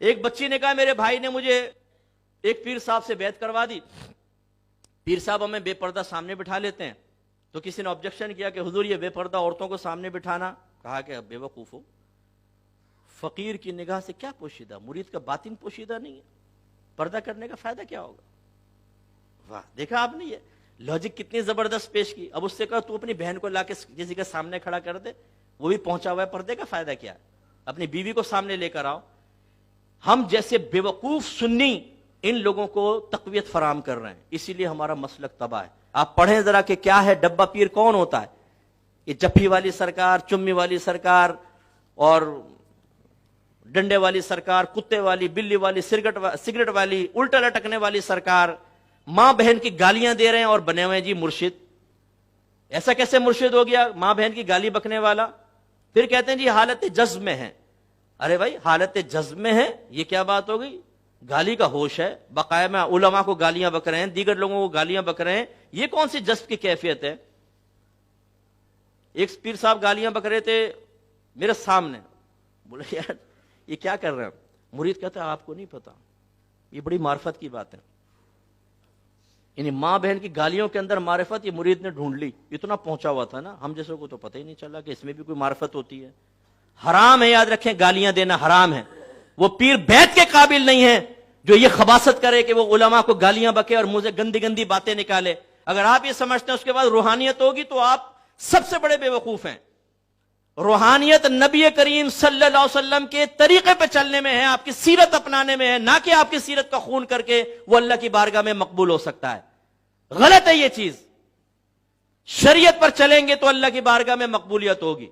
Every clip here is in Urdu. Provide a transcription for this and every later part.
ایک بچی نے کہا میرے بھائی نے مجھے ایک پیر صاحب سے بیعت کروا دی، پیر صاحب ہمیں بے پردہ سامنے بٹھا لیتے ہیں، تو کسی نے آبجیکشن کیا کہ حضور یہ بے پردہ عورتوں کو سامنے بٹھانا، کہا کہ بے وقوف ہو، فقیر کی نگاہ سے کیا پوشیدہ، مرید کا باطن پوشیدہ نہیں ہے، پردہ کرنے کا فائدہ کیا ہوگا؟ واہ، دیکھا آپ نے یہ لاجک کتنی زبردست پیش کی۔ اب اس سے کہا تو اپنی بہن کو لا کے کسی کے سامنے کھڑا کر دے، وہ بھی پہنچا ہوا ہے، پردے کا فائدہ کیا ہے؟ اپنی بیوی کو سامنے لے کر آؤ۔ ہم جیسے بے وقوف سنی ان لوگوں کو تقویت فراہم کر رہے ہیں، اسی لیے ہمارا مسلک تباہ ہے۔ آپ پڑھیں ذرا کہ کیا ہے ڈبہ پیر کون ہوتا ہے؟ یہ جفی والی سرکار، چمی والی سرکار، اور ڈنڈے والی سرکار، کتے والی، بلی والی، سگریٹ والی، الٹا لٹکنے والی سرکار، ماں بہن کی گالیاں دے رہے ہیں اور بنے ہوئے جی مرشد۔ ایسا کیسے مرشد ہو گیا ماں بہن کی گالی بکنے والا؟ پھر کہتے ہیں جی حالت جذب میں ہے۔ ارے بھائی حالت جذب میں ہے، یہ کیا بات ہو گئی؟ گالی کا ہوش ہے، باقاعدہ علماء کو گالیاں بک رہے ہیں، دیگر لوگوں کو گالیاں بک رہے ہیں، یہ کون سی جذب کی کیفیت ہے؟ ایک پیر صاحب گالیاں بک رہے تھے میرے سامنے، بولے یار یہ کیا کر رہے ہیں؟ مرید کہتا ہے آپ کو نہیں پتا، یہ بڑی معرفت کی بات ہے۔ یعنی ماں بہن کی گالیوں کے اندر معرفت یہ مرید نے ڈھونڈ لی، اتنا پہنچا ہوا تھا نا، ہم جیسے کو تو پتہ ہی نہیں چلا کہ اس میں بھی کوئی معرفت ہوتی ہے۔ حرام ہے، یاد رکھیں، گالیاں دینا حرام ہے۔ وہ پیر بیعت کے قابل نہیں ہے جو یہ خباثت کرے کہ وہ علماء کو گالیاں بکے اور منہ سے گندی گندی باتیں نکالے۔ اگر آپ یہ سمجھتے ہیں اس کے بعد روحانیت ہوگی تو آپ سب سے بڑے بے وقوف ہیں۔ روحانیت نبی کریم صلی اللہ علیہ وسلم کے طریقے پہ چلنے میں ہے، آپ کی سیرت اپنانے میں ہے، نہ کہ آپ کی سیرت کا خون کر کے وہ اللہ کی بارگاہ میں مقبول ہو سکتا ہے۔ غلط ہے یہ چیز۔ شریعت پر چلیں گے تو اللہ کی بارگاہ میں مقبولیت ہوگی۔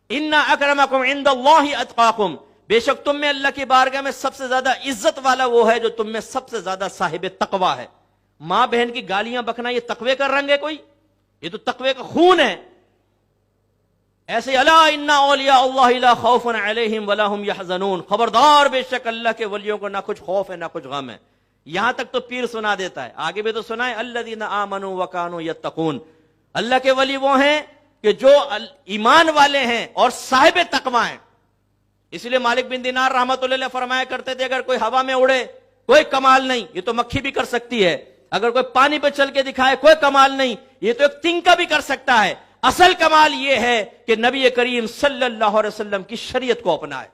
اِنَّ أَكْرَمَكُمْ عِنْدَ اللَّهِ أَتْقَاكُمْ، بے شک تم میں اللہ کی بارگاہ میں سب سے زیادہ عزت والا وہ ہے جو تم میں سب سے زیادہ صاحب تقوی ہے۔ ماں بہن کی گالیاں بکنا یہ تقوی کا رنگ ہے کوئی؟ یہ تو تقوی کا خون ہے۔ ایسے الا ان اولیاء اللہ لا خوف علیہم ولا هم يحزنون، خبردار بے شک اللہ کے ولیوں کو نہ کچھ خوف ہے نہ کچھ غم ہے۔ یہاں تک تو پیر سنا دیتا ہے، آگے بھی تو سنا ہے الذین آمنوا وکانوا یتقون، اللہ کے ولی وہ ہیں کہ جو ایمان والے ہیں اور صاحب تقوی ہیں۔ اس لیے مالک بن دینار رحمۃ اللہ علیہ فرمایا کرتے تھے اگر کوئی ہوا میں اڑے کوئی کمال نہیں، یہ تو مکھی بھی کر سکتی ہے، اگر کوئی پانی پہ چل کے دکھائے کوئی کمال نہیں، یہ تو ایک تنکا بھی کر سکتا ہے، اصل کمال یہ ہے کہ نبی کریم صلی اللہ علیہ وسلم کی شریعت کو اپنائے۔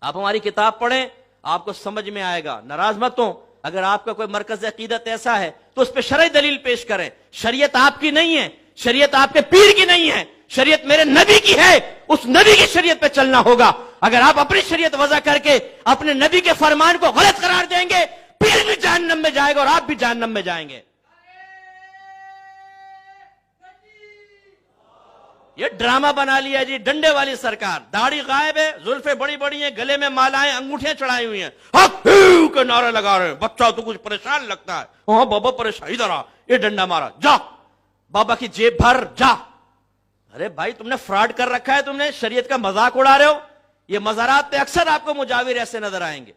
آپ ہماری کتاب پڑھیں، آپ کو سمجھ میں آئے گا۔ ناراض مت ہوں، اگر آپ کا کوئی مرکز عقیدت ایسا ہے تو اس پہ شرعی دلیل پیش کریں۔ شریعت آپ کی نہیں ہے، شریعت آپ کے پیر کی نہیں ہے، شریعت میرے نبی کی ہے، اس نبی کی شریعت پہ چلنا ہوگا۔ اگر آپ اپنی شریعت وضع کر کے اپنے نبی کے فرمان کو غلط قرار دیں گے، پیر بھی جہنم میں جائے گا اور آپ بھی جہنم میں جائیں گے۔ یہ ڈرامہ بنا لیا جی، ڈنڈے والی سرکار، داڑھی غائب ہے، زلفیں بڑی بڑی ہیں، گلے میں مالائیں، انگوٹھیاں چڑھائی ہوئی ہیں، حق کے نعرے لگا رہے ہیں۔ بچہ تو کچھ پریشان لگتا ہے، ہاں بابا پریشان، ادھر آ، یہ ڈنڈا مارا، جا بابا کی جیب بھر جا۔ ارے بھائی تم نے فراڈ کر رکھا ہے، تم نے شریعت کا مذاق اڑا رہے ہو۔ یہ مزارات پہ اکثر آپ کو مجاور ایسے نظر آئیں گے،